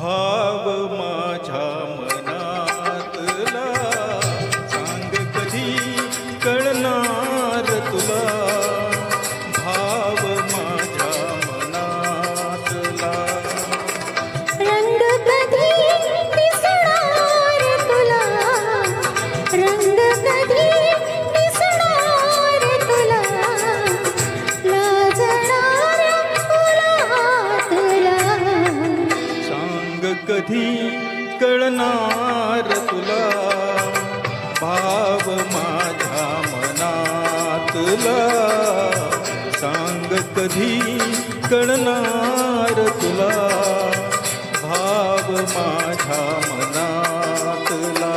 भाव माझ्या मनातला सांग कधी कळणार तुला भाव माझ्या मनातला रंग कधी दिसणार तुला रंग कधी दिसणार तुला लाजणाऱ्या फुलातला सांग कधी कळणार तुला भाव माझ्या मनातला सांग कधी कळणार तुला भाव माझ्या मनातला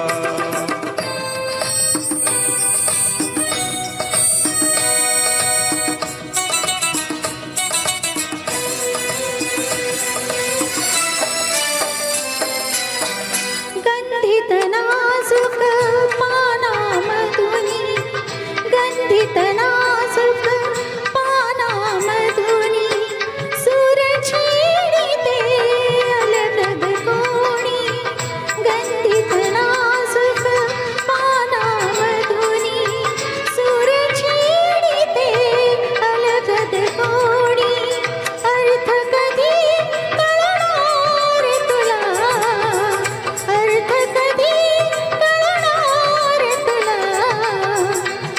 गंधित नाजुक पानामधुनी गंधित नाजुक पानामधुनी सूर छेडिते अलगद कोणी गंधित नाजुक पानामधुनी सूर छेडिते अलगद कोणी अर्थ कधी कळणार तुला अर्थ कधी कळणार तुला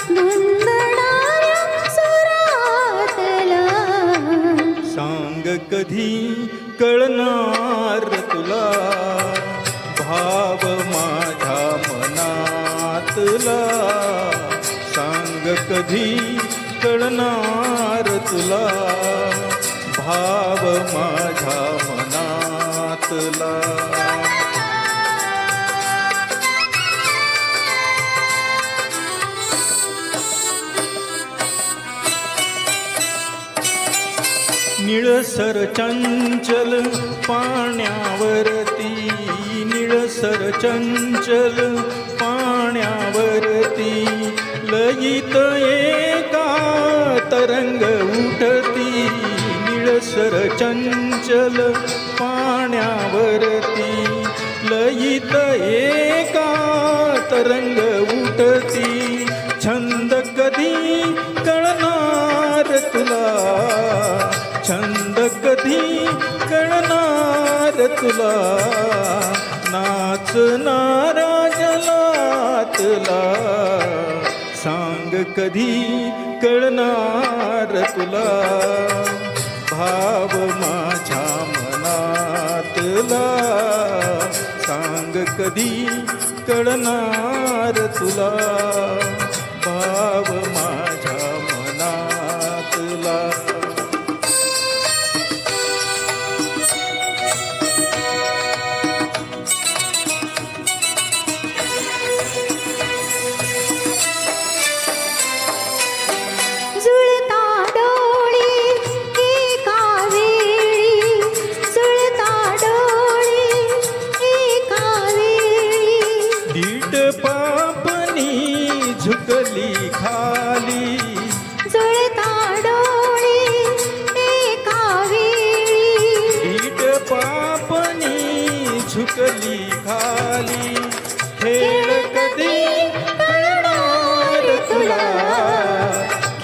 धुंदणाऱ्या सुरातला सांग कधी कळणार तुला भाव माझ्या मनातला सांग कधी कळणार तुला भाव माझ्या मनातला निळसर चंचल पाण्यावरती निळसर चंचल पाण्यावरती लयित एका तरंग उठती निळसर चंचल पाण्यावरती लयित एका तरंग उठती छंद कधी कळणार तुला छंद कधी कळणार तुला नाचणारा जलातला सांग कधी कळणार तुला भाव माझ्या मनातला सांग कधी कळणार तुला भाव माझ्या मनातला जुळता डोळे एका वेळी जुळता डोळे एका वेळी दीट पापणी झुकली खाली जुळता डोळे एका वेळी दीट पापणी झुकली खाली खेळ कधी कळणार तुला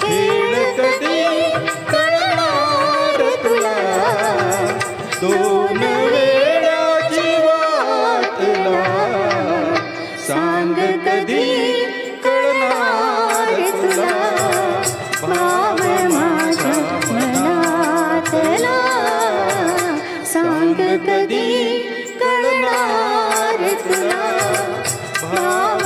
खेळ कधी कळणार तुला दोन वेळा जीवातला सांग कधी कळणार तुला भाव माझ्या मनातला सांग कधी कळणार तुला भाव